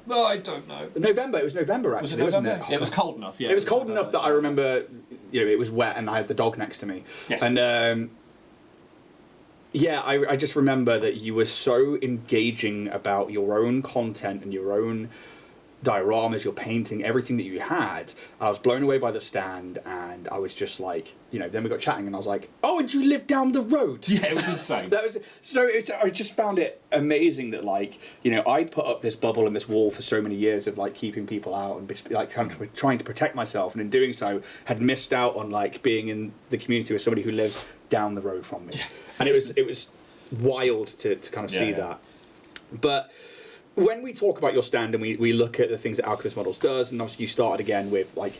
Well, I don't know. November. It was November, actually, wasn't it? It was cold enough. Yeah, it was cold enough that I remember. It was wet, and I had the dog next to me. Yes. And I just remember that you were so engaging about your own content and your own dioramas, your painting, everything that you had. I was blown away by the stand, and I was just like, then we got chatting, and I was like, oh, and you live down the road. Yeah, it was insane. I just found it amazing that, like, I put up this bubble and this wall for so many years of like keeping people out and like trying to protect myself, and in doing so had missed out on like being in the community with somebody who lives down the road from me. And it was wild to kind of see that. But when we talk about your stand and we look at the things that Alchemist Models does, and obviously you started again with like,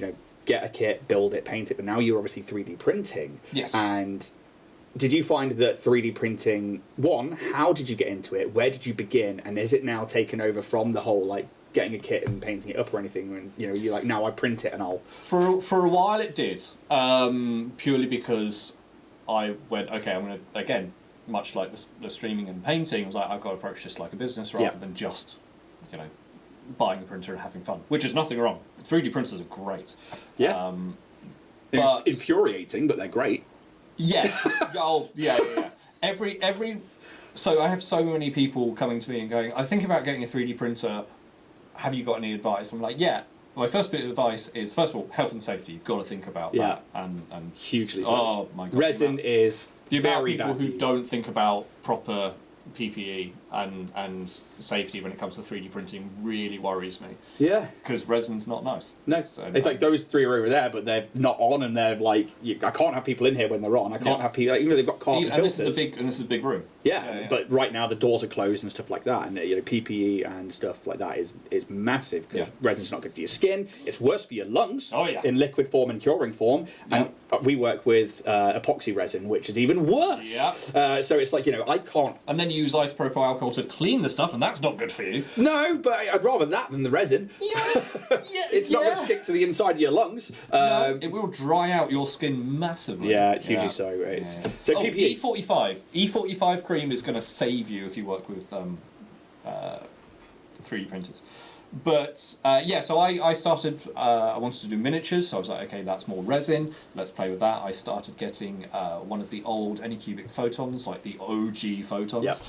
get a kit, build it, paint it, but now you're obviously 3D printing. Yes. And did you find that 3D printing, one, how did you get into it? Where did you begin? And is it now taken over from the whole, like, getting a kit and painting it up or anything? And, you know, you're like, now I print it and I'll... For a while it did, purely because I went, okay, I'm going to, again, much like the streaming and painting, I was like, I've got to approach this like a business rather than just, you know, buying a printer and having fun, which is nothing wrong. 3D printers are great. Yeah. But infuriating, but they're great. Yeah. Oh, yeah. Every. So I have so many people coming to me and going, I think about getting a 3D printer. Have you got any advice? I'm like, yeah. My first bit of advice is, first of all, health and safety. You've got to think about that. And hugely so. Oh my god. Resin is the amount of very people bad who don't think about proper PPE and safety when it comes to 3D printing really worries me. Yeah. Because resin's not nice. No, So, it's like those three are over there, but they're not on, and they're like, I can't have people in here when they're on. I can't have people, even though they've got carbon and filters. this is a big room. Yeah, but right now the doors are closed and stuff like that, and you know, PPE and stuff like that is massive because resin's not good for your skin. It's worse for your lungs. Oh, yeah. In liquid form and curing form, and we work with epoxy resin, which is even worse. Yeah. So it's like, you know, I can't. And then you use isopropyl alcohol to clean the stuff, and that's not good for you. No, but I'd rather that than the resin. Yeah. It's not going to stick to the inside of your lungs. No, it will dry out your skin massively. Yeah, hugely so. It's, So PPE. E45. E45 cream is going to save you if you work with 3D printers. But so I started, I wanted to do miniatures, so I was like, okay, that's more resin, let's play with that. I started getting one of the old Anycubic photons, like the OG photons. Yep.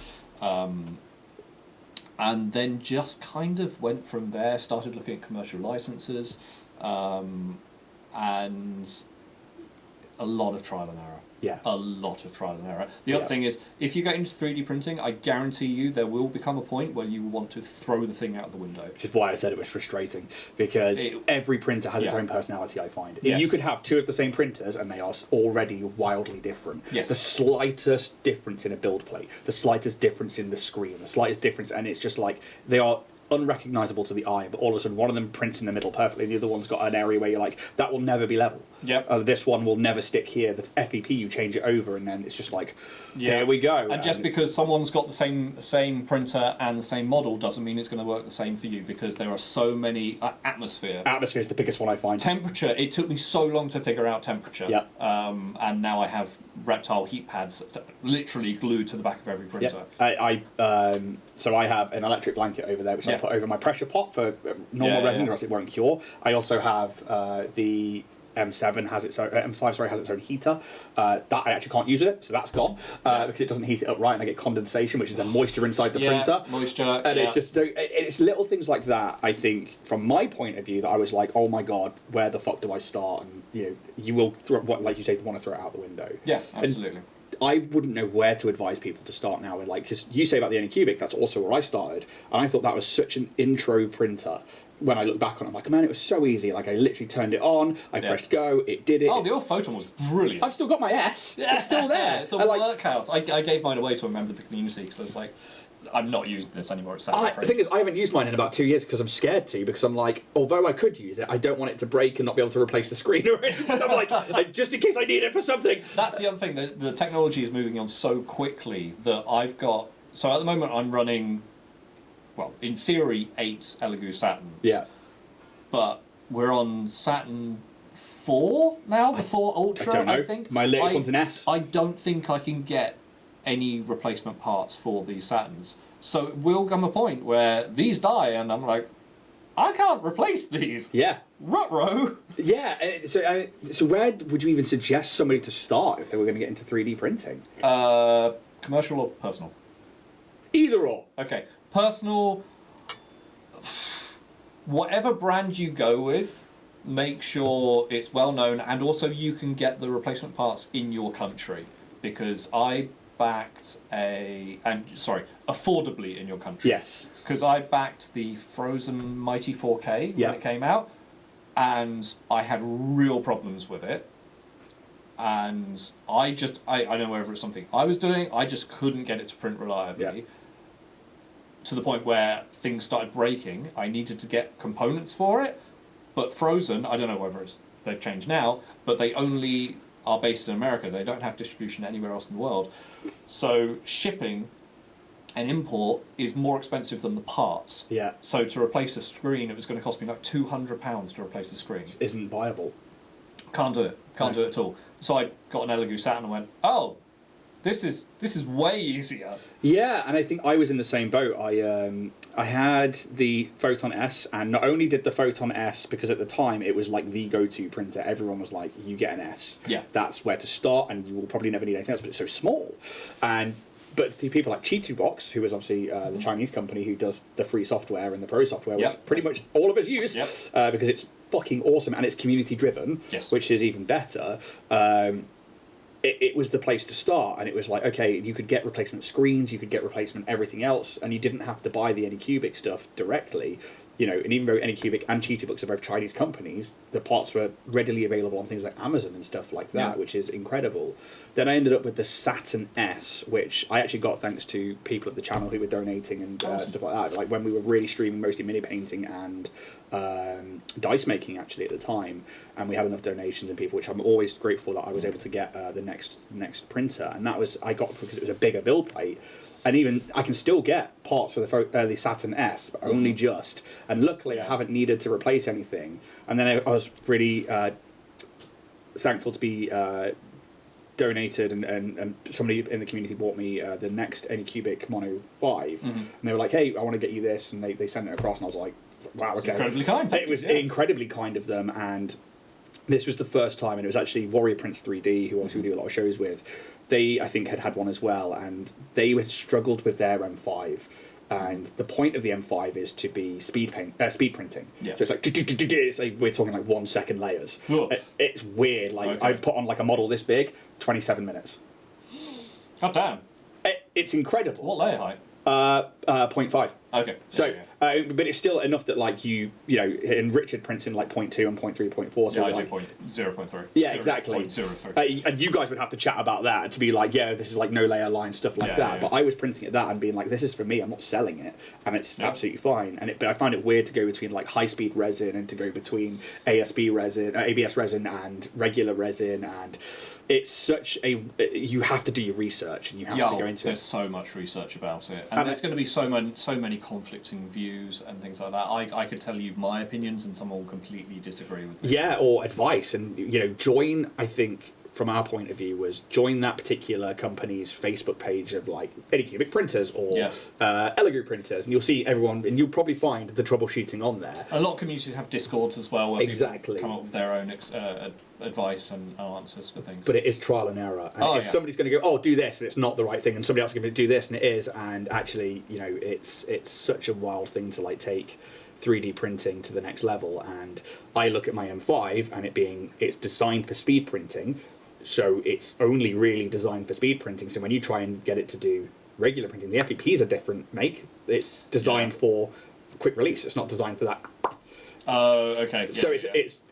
And then just kind of went from there, started looking at commercial licenses, and a lot of trial and error. Yeah. A lot of trial and error. The other thing is, if you get into 3D printing, I guarantee you there will become a point where you will want to throw the thing out the window. Which is why I said it was frustrating, because every printer has its own personality, I find. You could have two of the same printers and they are already wildly different. Yes. The slightest difference in a build plate, the slightest difference in the screen, the slightest difference, and it's just like, they are unrecognisable to the eye, but all of a sudden one of them prints in the middle perfectly, and the other one's got an area where you're like, that will never be level. Yep. This one will never stick here. The FEP, you change it over, and then it's just like, here we go. And just because someone's got the same printer and the same model doesn't mean it's going to work the same for you, because there are so many... atmosphere. Atmosphere is the biggest one I find. Temperature. It took me so long to figure out temperature. Yep. And now I have reptile heat pads literally glued to the back of every printer. Yep. So I have an electric blanket over there, which I put over my pressure pot for normal resin, or else it won't cure. I also have the M7 has its own, M5 has its own heater. That I actually can't use with it, so that's gone because it doesn't heat it up right, and I get condensation, which is then moisture inside the printer. Moisture. And it's just so it's little things like that. I think from my point of view that I was like, oh my god, where the fuck do I start? And you know, you will like you say, want to throw it out the window. Yeah, absolutely. And I wouldn't know where to advise people to start now. With like, because you say about the Anycubic, that's also where I started, and I thought that was such an intro printer. When I look back on it, I'm like, man, it was so easy. Like, I literally turned it on, I pressed go, it did it. Oh, the old Photon was brilliant. I've still got my S. It's still there. It's a workhouse. I gave mine away to a member of the community because I was like, I'm not using this anymore. It's the thing is, I haven't used mine in about 2 years because I'm scared to, because I'm like, although I could use it, I don't want it to break and not be able to replace the screen or anything. I'm like, just in case I need it for something. That's the other thing. The technology is moving on so quickly that I've got... So at the moment, I'm running, well, in theory, 8 Elegoo Saturns. Yeah. But we're on Saturn 4 now, the 4 Ultra, I don't know. I think. My latest one's an S. I don't think I can get any replacement parts for these Saturns. So it will come a point where these die, and I'm like, I can't replace these. Yeah. Ruh-roh. Yeah. So where would you even suggest somebody to start if they were going to get into 3D printing? Commercial or personal? Either or. Okay. Personal... Whatever brand you go with, make sure it's well known, and also you can get the replacement parts in your country, because I backed affordably in your country. Yes. Because I backed the Frozen Mighty 4K when it came out, and I had real problems with it. And I don't know whether it's something I was doing, I just couldn't get it to print reliably. Yeah. To the point where things started breaking. I needed to get components for it, but Frozen, I don't know whether they've changed now, but they only are based in America. They don't have distribution anywhere else in the world. So shipping and import is more expensive than the parts. Yeah. So to replace a screen, it was going to cost me like £200 to replace the screen. Isn't viable. Can't do it. Can't do it at all. So I got an Elegoo Saturn and went, oh, this is way easier. Yeah, and I think I was in the same boat. I had the Photon S, and not only did the Photon S, because at the time it was like the go-to printer. Everyone was like, you get an S. Yeah. That's where to start, and you will probably never need anything else, but it's so small. But the people like Chitubox, who is obviously the Chinese company who does the free software and the pro software, which pretty much all of us use, because it's fucking awesome and it's community driven, which is even better. It was the place to start, and it was like, okay, you could get replacement screens, you could get replacement everything else, and you didn't have to buy the Anycubic stuff directly. You know, and even though Anycubic and Chitubox are both Chinese companies, the parts were readily available on things like Amazon and stuff like that, which is incredible. Then I ended up with the Saturn S, which I actually got thanks to people at the channel who were donating and stuff like that. Like when we were really streaming mostly mini painting and dice making actually at the time, and we had enough donations and people, which I'm always grateful that I was able to get the next printer, and that was I got because it was a bigger build plate. And even I can still get parts for the Saturn S, but only just. And luckily, I haven't needed to replace anything. And then I was really thankful to be donated, and somebody in the community bought me the next Anycubic Mono 5. And they were like, hey, I want to get you this. And they sent it across, and I was like, wow, okay. Incredibly kind. It was incredibly kind of them. And this was the first time, and it was actually Warrior Prince 3D, who obviously we do a lot of shows with. They, I think, had one as well, and they had struggled with their M5. And the point of the M5 is to be speed printing. Yeah. So it's like we're talking like 1 second layers. It's weird. Like I put on like a model this big, 27 minutes. God damn. It's incredible. What layer height? 0.5. Okay. So, but it's still enough that like you know, and Richard prints in like 0.2 and 0.3, 0.4. So I like, do 0.3. Yeah, exactly. 0.03. And you guys would have to chat about that to be like, yeah, this is like no layer line stuff like that. But I was printing at that and being like, this is for me. I'm not selling it, and it's absolutely fine. But I find it weird to go between like high speed resin and to go between ABS resin and regular resin, and it's such a you have to do your research and you have to go into there's so much research about it, and there's going to be so many conflicting views and things like that. I could tell you my opinions and someone will completely disagree with me. Yeah, or advice, and you know, join, I think from our point of view, was join that particular company's Facebook page of like Anycubic printers or Elegoo printers, and you'll see everyone, and you'll probably find the troubleshooting on there. A lot of communities have Discords as well, where exactly. people come up with their own advice and answers for things. But it is trial and error. And if somebody's going to go, oh, do this, and it's not the right thing, and somebody else is going to do this, and it is, and actually, you know, it's such a wild thing to like take 3D printing to the next level. And I look at my M5 and it's designed for speed printing, so it's only really designed for speed printing. So when you try and get it to do regular printing, the FEPs are different make. It's designed for quick release. It's not designed for that. Oh, okay. So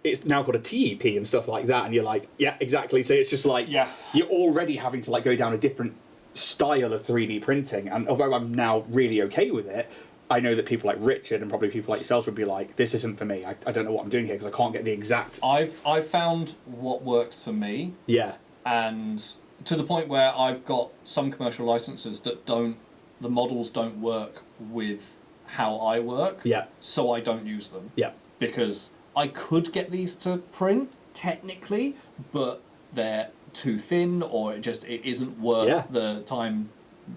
it's now called a TEP and stuff like that, and you're like, yeah, exactly. So it's just like you're already having to like go down a different style of 3D printing. And although I'm now really okay with it, I know that people like Richard and probably people like yourselves would be like, this isn't for me. I don't know what I'm doing here because I can't get the exact... I've found what works for me. Yeah. And to the point where I've got some commercial licenses that the models don't work with how I work. Yeah. So I don't use them. Yeah. Because I could get these to print, technically, but they're too thin, or it isn't worth the time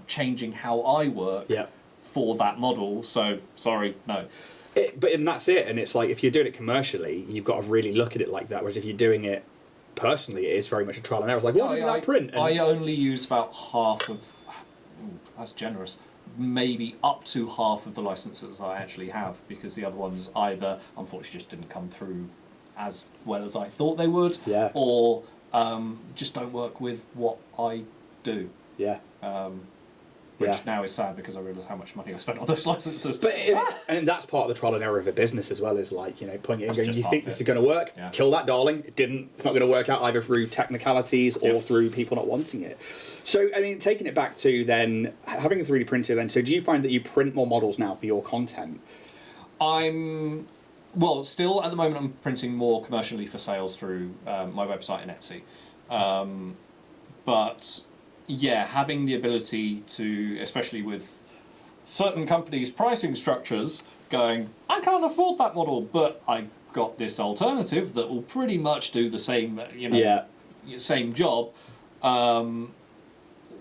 changing how I work. Yeah. For that model, so sorry, no. And that's it, and it's like if you're doing it commercially, you've got to really look at it like that. Whereas if you're doing it personally, it is very much a trial and error. It's like, what did that print? And I only use about half of. That's generous. Maybe up to half of the licenses I actually have, because the other ones either unfortunately just didn't come through as well as I thought they would, or just don't work with what I do. Yeah. Which now is sad because I realise how much money I spent on those licenses. But and that's part of the trial and error of a business as well, is like, you know, putting it in, going, you think this is going to work? Yeah. Kill that darling. It didn't. It's not going to work out either through technicalities or through people not wanting it. So, I mean, taking it back to then having a 3D printer then, so do you find that you print more models now for your content? Still at the moment I'm printing more commercially for sales through my website and Etsy. But yeah, having the ability to, especially with certain companies' pricing structures, going, I can't afford that model, but I got this alternative that will pretty much do the same, same job.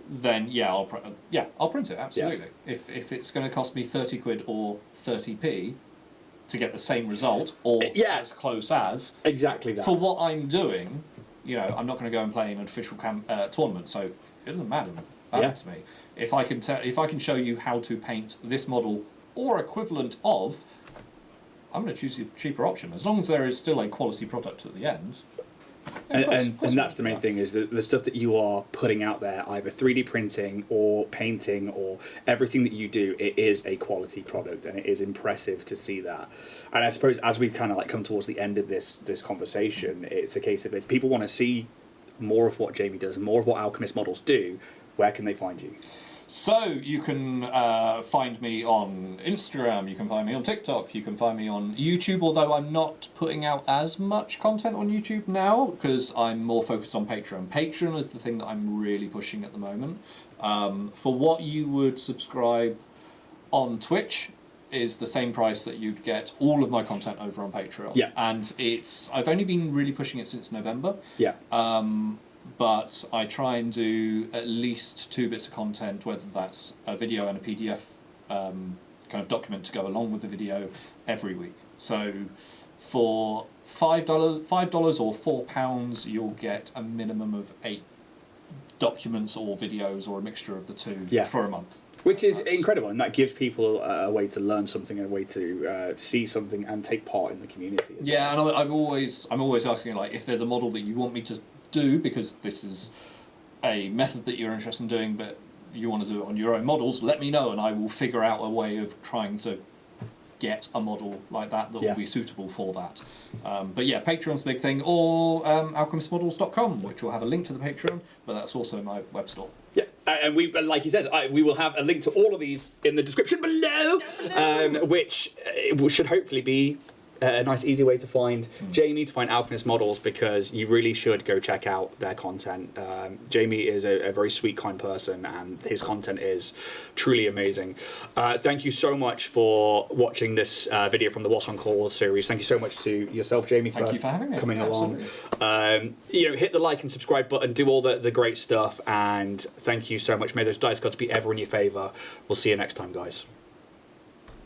Then I'll print it, absolutely. Yeah. If it's going to cost me 30 quid or 30p to get the same result or as close as exactly that for what I'm doing, I'm not going to go and play in an official tournament, so it doesn't matter to me. If I can show you how to paint this model or equivalent of, I'm going to choose the cheaper option as long as there is still a quality product at the end. And that's the main thing, is that the stuff that you are putting out there, either 3D printing or painting or everything that you do, it is a quality product, and it is impressive to see that. And I suppose as we kind of like come towards the end of this conversation, it's a case of if people want to see more of what Jamie does, more of what Alchemist Models do, where can they find you? So you can find me on Instagram, you can find me on TikTok, you can find me on YouTube, although I'm not putting out as much content on YouTube now because I'm more focused on Patreon. Patreon is the thing that I'm really pushing at the moment. For what you would subscribe on Twitch is the same price that you'd get all of my content over on Patreon. Yeah. And I've only been really pushing it since November. Yeah. But I try and do at least 2 bits of content, whether that's a video and a PDF kind of document to go along with the video every week. So for $5 or £4, you'll get a minimum of 8 documents or videos or a mixture of the two for a month. Which is incredible, and that gives people a way to learn something and a way to see something and take part in the community. And I'm always asking, like, if there's a model that you want me to do, because this is a method that you're interested in doing, but you want to do it on your own models, let me know, and I will figure out a way of trying to get a model like that will be suitable for that. But yeah, Patreon's the big thing, or alchemistmodels.com, which will have a link to the Patreon, but that's also my web store. Yeah, and we, like he says, we will have a link to all of these in the description below, which should hopefully be a nice, easy way to find Jamie, to find Alchemist Models, because you really should go check out their content. Jamie is a very sweet, kind person, and his content is truly amazing. Thank you so much for watching this video from the WASSON CORNWALL series. Thank you so much to yourself, Jamie, Thank you for having me. coming along. Hit the like and subscribe button, do all the great stuff, and thank you so much. May those dice gods be ever in your favour. We'll see you next time, guys.